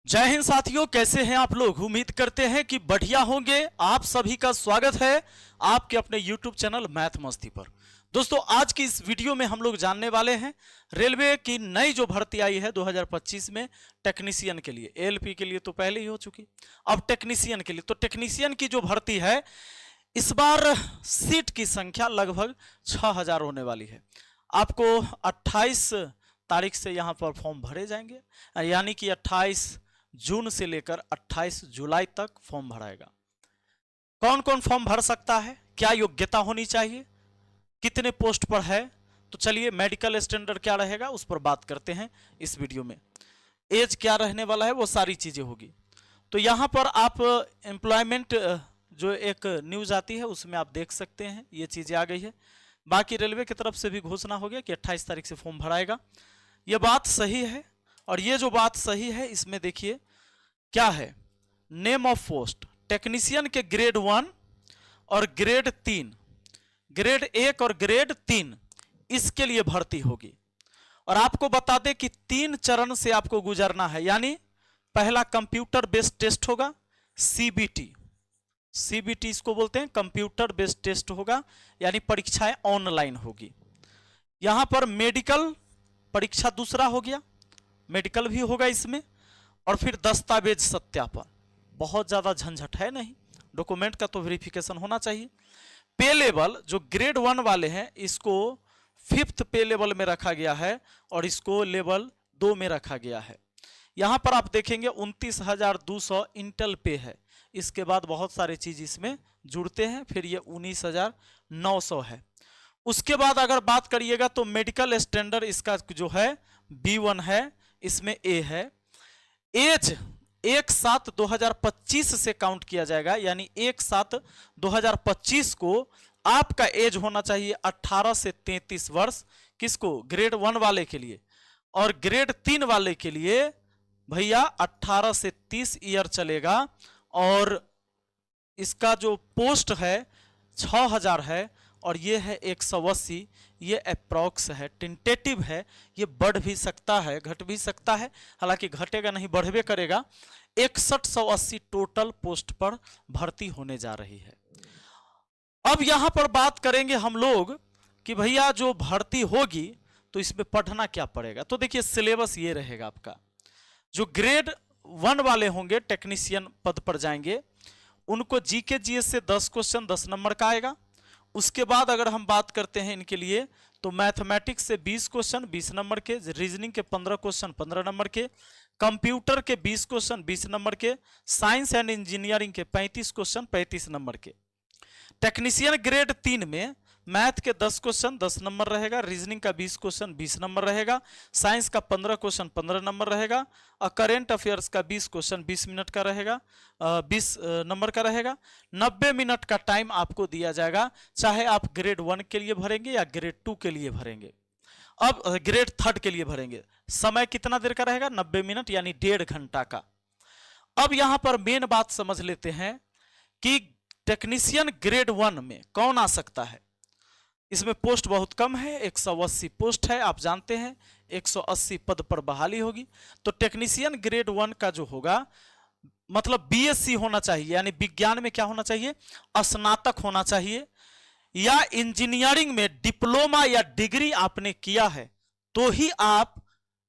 जय हिंद साथियों, कैसे हैं आप लोग। उम्मीद करते हैं कि बढ़िया होंगे। आप सभी का स्वागत है आपके अपने YouTube चैनल मैथ मस्ती पर। दोस्तों, आज की इस वीडियो में हम लोग जानने वाले हैं रेलवे की नई जो भर्ती आई है 2025 में टेक्नीशियन के लिए। ALP के लिए तो पहले ही हो चुकी, अब टेक्नीशियन के लिए। तो टेक्नीशियन की जो भर्ती है इस बार सीट की संख्या लगभग 6000 होने वाली है। आपको 28 तारीख से यहाँ पर फॉर्म भरे जाएंगे, यानी कि 28 जून से लेकर 28 जुलाई तक फॉर्म भराएगा। कौन कौन फॉर्म भर सकता है, क्या योग्यता होनी चाहिए, कितने पोस्ट पर है, तो चलिए मेडिकल स्टैंडर्ड क्या रहेगा उस पर बात करते हैं इस वीडियो में। एज क्या रहने वाला है, वो सारी चीजें होगी। तो यहाँ पर आप एम्प्लॉयमेंट जो एक न्यूज आती है उसमें आप देख सकते हैं, ये चीजें आ गई है। बाकी रेलवे की तरफ से भी घोषणा हो गया कि 28 तारीख से फॉर्म भराएगा। ये बात सही है, और ये जो बात सही है इसमें देखिए क्या है। नेम ऑफ पोस्ट टेक्नीशियन के ग्रेड 1 और ग्रेड 3, ग्रेड 1 और ग्रेड 3 इसके लिए भर्ती होगी। और आपको बता दें कि 3 चरण से आपको गुजरना है। यानी पहला कंप्यूटर बेस्ड टेस्ट होगा, CBT इसको बोलते हैं, कंप्यूटर बेस्ड टेस्ट होगा, यानी परीक्षाएं ऑनलाइन होगी। यहां पर मेडिकल परीक्षा दूसरा हो गया, मेडिकल भी होगा इसमें। और फिर दस्तावेज सत्यापन, बहुत ज्यादा झंझट है नहीं, डॉक्यूमेंट का तो वेरिफिकेशन होना चाहिए। पे लेवल जो ग्रेड 1 वाले हैं इसको 5th पे लेवल में रखा गया है और इसको लेवल 2 में रखा गया है। यहां पर आप देखेंगे 29,200 इंटेल पे है, इसके बाद बहुत सारे चीज इसमें जुड़ते हैं, फिर ये 19,900 है। उसके बाद अगर बात करिएगा तो मेडिकल स्टैंडर्ड इसका जो है B1 है, इसमें A है। एज 1/7/2025 से काउंट किया जाएगा, यानी 1/7/2025 को आपका एज होना चाहिए 18 से 33 वर्ष। किसको? ग्रेड 1 वाले के लिए। और ग्रेड 3 वाले के लिए भैया 18 से 30 ईयर चलेगा। और इसका जो पोस्ट है 6000 है, और ये है 180। ये अप्रॉक्स है, टेंटेटिव है, ये बढ़ भी सकता है घट भी सकता है, हालांकि घटेगा नहीं बढ़वे करेगा। 6180 टोटल पोस्ट पर भर्ती होने जा रही है। अब यहां पर बात करेंगे हम लोग कि भैया जो भर्ती होगी तो इसमें पढ़ना क्या पड़ेगा। तो देखिए सिलेबस ये रहेगा आपका। जो ग्रेड 1 वाले होंगे टेक्नीशियन पद पर जाएंगे, उनको GK GS से 10 क्वेश्चन 10 नंबर का आएगा। उसके बाद अगर हम बात करते हैं इनके लिए तो मैथमेटिक्स से 20 क्वेश्चन 20 नंबर के, रीजनिंग के 15 क्वेश्चन 15 नंबर के, कंप्यूटर के 20 क्वेश्चन 20 नंबर के, साइंस एंड इंजीनियरिंग के 35 क्वेश्चन 35 नंबर के। टेक्नीशियन ग्रेड 3 में मैथ के 10 क्वेश्चन 10 नंबर रहेगा, रीजनिंग का 20 क्वेश्चन 20 नंबर रहेगा, साइंस का 15 क्वेश्चन 15 नंबर रहेगा, और करेंट अफेयर्स का 20 क्वेश्चन 20 मिनट का रहेगा, 20 नंबर का रहेगा। 90 मिनट का टाइम आपको दिया जाएगा, चाहे आप ग्रेड 1 के लिए भरेंगे या ग्रेड 2 के लिए भरेंगे। अब ग्रेड 3 के लिए भरेंगे, समय कितना देर का रहेगा? 90 मिनट, यानी 1.5 घंटा का। अब यहां पर मेन बात समझ लेते हैं कि टेक्नीशियन ग्रेड 1 में कौन आ सकता है। इसमें पोस्ट बहुत कम है, 180 पोस्ट है, आप जानते हैं 180 पद पर बहाली होगी। तो टेक्नीशियन ग्रेड 1 का जो होगा मतलब BSc होना चाहिए, यानी विज्ञान में क्या होना चाहिए? स्नातक होना चाहिए, या इंजीनियरिंग में डिप्लोमा या डिग्री आपने किया है तो ही आप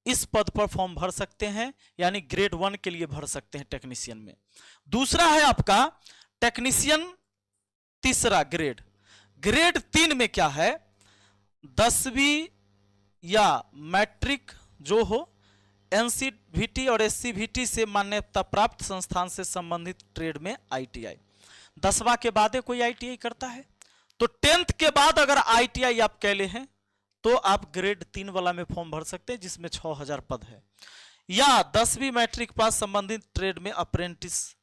इस पद पर फॉर्म भर सकते हैं, यानी ग्रेड 1 के लिए भर सकते हैं टेक्नीशियन में। दूसरा है आपका टेक्नीशियन तीसरा ग्रेड। ग्रेड 3 में क्या है? 10वीं या मैट्रिक जो हो, NCVT और SCVT से मान्यता प्राप्त संस्थान से संबंधित ट्रेड में ITI। 10वां के बाद कोई ITI करता है तो 10th के बाद अगर ITI आप कह ले हैं तो आप ग्रेड 3 वाला में फॉर्म भर सकते हैं, जिसमें 6000 पद है। या 10वीं मैट्रिक पास संबंधित ट्रेड में अप्रेंटिस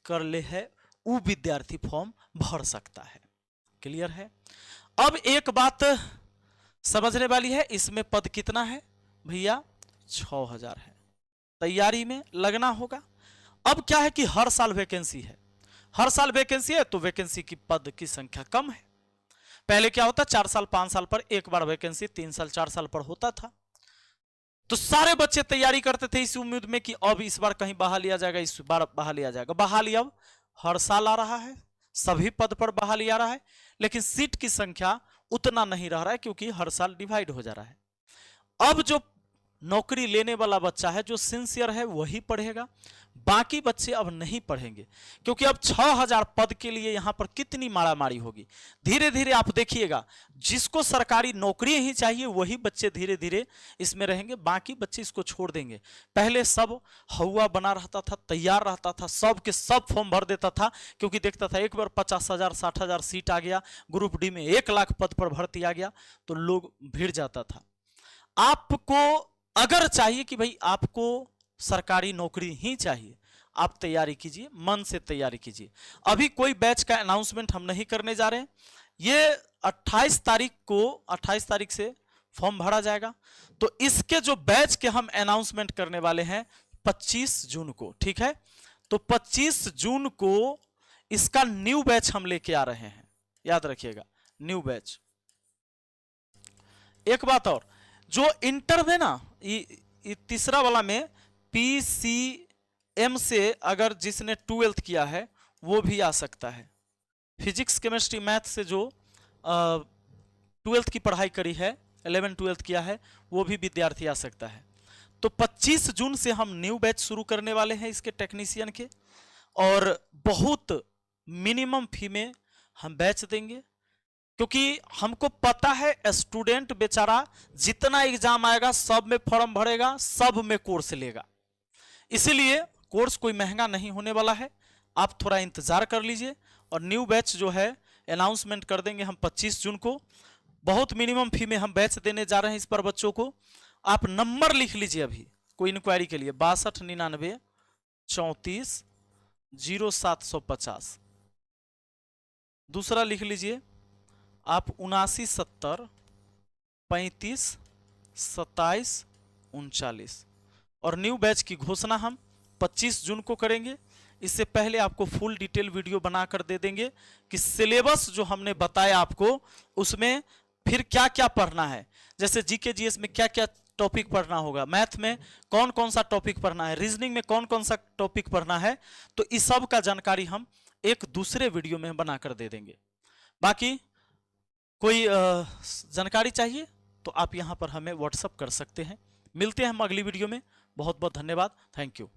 कर ले है, वो विद्यार्थी फॉर्म भर सकता है। क्लियर है? अब एक बात समझने वाली है, इसमें पद कितना है भैया? 6000 है। तैयारी में लगना होगा। अब क्या है कि हर साल वैकेंसी है, हर साल वैकेंसी है तो वैकेंसी की पद की संख्या कम है। पहले क्या होता, 4 साल 5 साल पर एक बार वैकेंसी, 3 साल 4 साल पर होता था। तो सारे बच्चे तैयारी करते थे इस उम्मीद में कि अब इस बार कहीं बहाली आ जाएगा, इस बार बहाली आ जाएगा। बहाली अब हर साल आ रहा है, सभी पद पर बहाली आ रहा है, लेकिन सीट की संख्या उतना नहीं रह रहा है क्योंकि हर साल डिवाइड हो जा रहा है। अब जो नौकरी लेने वाला बच्चा है, जो सिंसियर है, वही पढ़ेगा, बाकी बच्चे अब नहीं पढ़ेंगे, क्योंकि अब 6000 पद के लिए यहां पर कितनी मारामारी होगी। धीरे धीरे आप देखिएगा, जिसको सरकारी नौकरी ही चाहिए वही बच्चे धीरे धीरे इसमें रहेंगे, बाकी बच्चे इसको छोड़ देंगे। पहले सब हवा बना रहता था, तैयार रहता था, सब के सब फॉर्म भर देता था, क्योंकि देखता था एक बार 50,000 60,000 सीट आ गया, ग्रुप डी में 1 लाख पद पर भर्ती आ गया, तो लोग भिड़ जाता था। आपको अगर चाहिए कि भाई आपको सरकारी नौकरी ही चाहिए, आप तैयारी कीजिए, मन से तैयारी कीजिए। अभी कोई बैच का अनाउंसमेंट हम नहीं करने जा रहे हैं। ये 28 तारीख से फॉर्म भरा जाएगा, तो इसके जो बैच के हम अनाउंसमेंट करने वाले हैं 25 जून को, ठीक है। तो 25 जून को इसका न्यू बैच हम लेके आ रहे हैं, याद रखिएगा, न्यू बैच। एक बात और, जो इंटर में ना, ये तीसरा वाला में PCM से अगर जिसने 12th किया है वो भी आ सकता है। फिजिक्स केमिस्ट्री मैथ से जो 12th की पढ़ाई करी है, 11 12th किया है, वो भी विद्यार्थी आ सकता है। तो 25 जून से हम न्यू बैच शुरू करने वाले हैं इसके टेक्नीशियन के, और बहुत मिनिमम फी में हम बैच देंगे, क्योंकि हमको पता है स्टूडेंट बेचारा जितना एग्जाम आएगा सब में फॉर्म भरेगा, सब में कोर्स लेगा, इसीलिए कोर्स कोई महंगा नहीं होने वाला है। आप थोड़ा इंतजार कर लीजिए, और न्यू बैच जो है अनाउंसमेंट कर देंगे हम 25 जून को। बहुत मिनिमम फी में हम बैच देने जा रहे हैं इस पर बच्चों को। आप नंबर लिख लीजिए अभी कोई इंक्वायरी के लिए, 6299 34 0750। दूसरा लिख लीजिए आप 7970 35 27 39। और न्यू बैच की घोषणा हम 25 जून को करेंगे। इससे पहले आपको फुल डिटेल वीडियो बनाकर दे देंगे कि सिलेबस जो हमने बताया आपको, उसमें फिर क्या क्या पढ़ना है, जैसे जीके जीएस में क्या क्या टॉपिक पढ़ना होगा, मैथ में कौन कौन सा टॉपिक पढ़ना है, रीजनिंग में कौन कौन सा टॉपिक पढ़ना है, तो इस सब का जानकारी हम एक दूसरे वीडियो में बनाकर दे देंगे। बाकी कोई जानकारी चाहिए तो आप यहां पर हमें व्हाट्सएप कर सकते हैं। मिलते हैं हम अगली वीडियो में। बहुत बहुत धन्यवाद, थैंक यू।